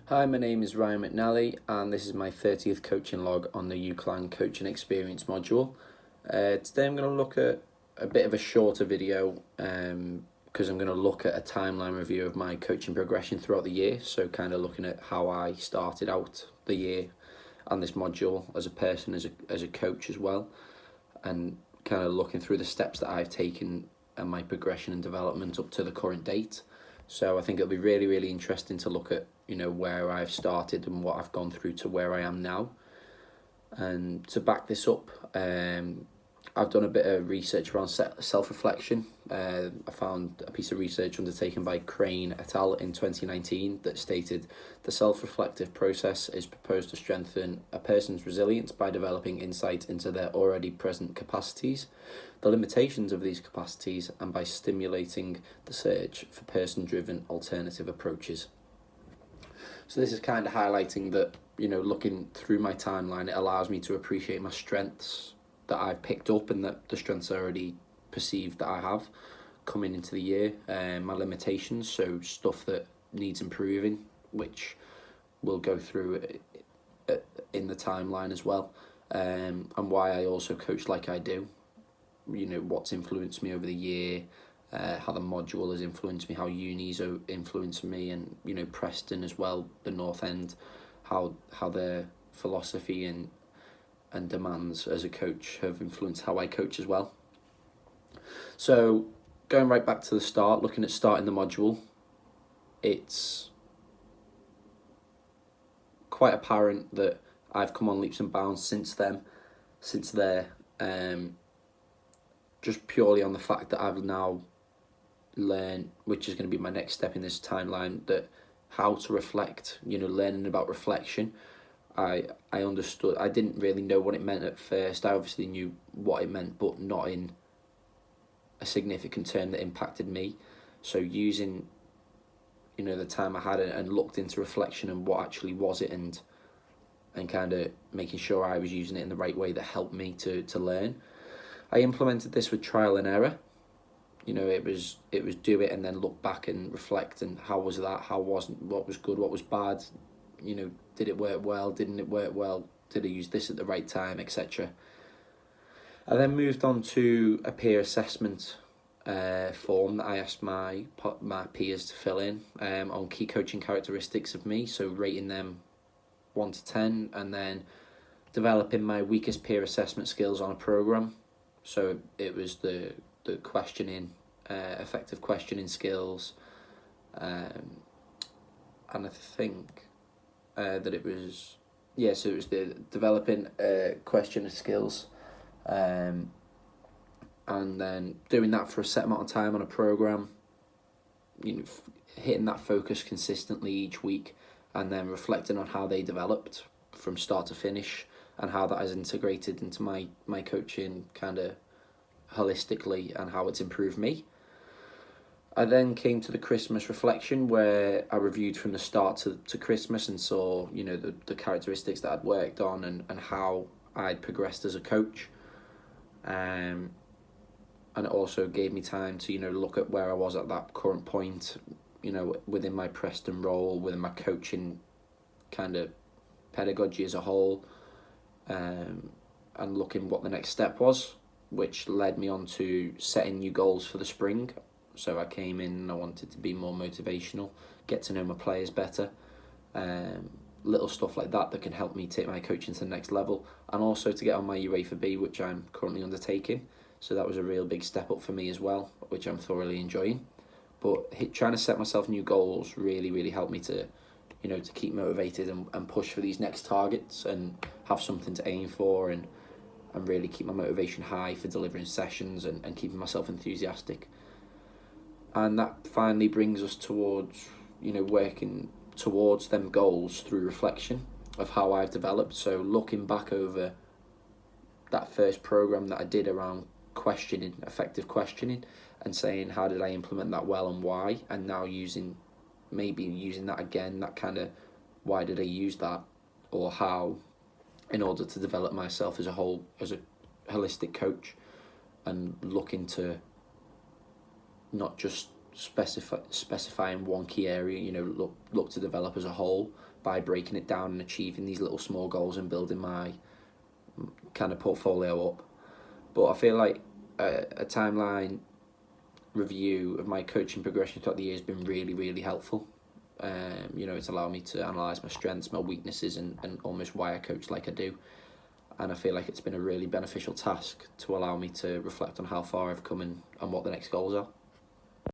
Hi, my name is Ryan McNally, and this is my 30th coaching log on the UCLan Coaching Experience module. Today I'm going to look at a bit of a shorter video because I'm going to look at a timeline review of my coaching progression throughout the year. So kind of looking at how I started out the year and this module as a person, as a coach as well, and kind of looking through the steps that I've taken and my progression and development up to the current date. So I think it'll be really, really interesting to look at, where I've started and what I've gone through to where I am now. And to back this up, I've done a bit of research around self-reflection. I found a piece of research undertaken by Crane et al. In 2019 that stated the self-reflective process is proposed to strengthen a person's resilience by developing insight into their already present capacities, the limitations of these capacities, and by stimulating the search for person-driven alternative approaches. So this is kind of highlighting that, looking through my timeline, it allows me to appreciate my strengths that I've picked up and that the strengths I already perceived that I have coming into the year, my limitations, so stuff that needs improving, which we'll go through in the timeline as well, and why I also coach like I do, what's influenced me over the year, how the module has influenced me, how uni's influenced me, and Preston as well, the North End, how their philosophy and demands as a coach have influenced how I coach as well. So going right back to the start, looking at starting the module, it's quite apparent that I've come on leaps and bounds since there, just purely on the fact that I've now learned, which is going to be my next step in this timeline, that how to reflect, learning about reflection. I understood, I didn't really know what it meant at first. I obviously knew what it meant, but not in a significant term that impacted me. So using, the time I had and looked into reflection and what actually was it, and kind of making sure I was using it in the right way that helped me to learn. I implemented this with trial and error. It was do it and then look back and reflect, and how was that, what was good, what was bad, did it work well, didn't it work well, did I use this at the right time, etc. I then moved on to a peer assessment form that I asked my peers to fill in on key coaching characteristics of me, so rating them 1 to 10, and then developing my weakest peer assessment skills on a program. So it was the questioning, effective questioning skills, and I think that it was, so it was the developing questioner skills, and then doing that for a set amount of time on a program, hitting that focus consistently each week, and then reflecting on how they developed from start to finish and how that has integrated into my coaching kind of holistically and how it's improved me. I then came to the Christmas reflection, where I reviewed from the start to Christmas and saw, the characteristics that I'd worked on and how I'd progressed as a coach. And it also gave me time to, look at where I was at that current point, within my Preston role, within my coaching kind of pedagogy as a whole, and looking what the next step was, which led me on to setting new goals for the spring. So I came in and I wanted to be more motivational, get to know my players better, little stuff like that can help me take my coaching to the next level, and also to get on my UEFA B, which I'm currently undertaking. So that was a real big step up for me as well, which I'm thoroughly enjoying. But trying to set myself new goals really, really helped me to, to keep motivated and push for these next targets and have something to aim for, and really keep my motivation high for delivering sessions and keeping myself enthusiastic. And that finally brings us towards, working towards them goals through reflection of how I've developed. So looking back over that first program that I did around questioning, effective questioning, and saying how did I implement that well and why, and now using that again, that kind of why did I use that, or how, in order to develop myself as a whole, as a holistic coach, and looking to not just specifying one key area, you know, look to develop as a whole by breaking it down and achieving these little small goals and building my kind of portfolio up. But I feel like a timeline review of my coaching progression throughout the year has been really, really helpful. You know, it's allowed me to analyse my strengths, my weaknesses, and almost why I coach like I do. And I feel like it's been a really beneficial task to allow me to reflect on how far I've come and what the next goals are.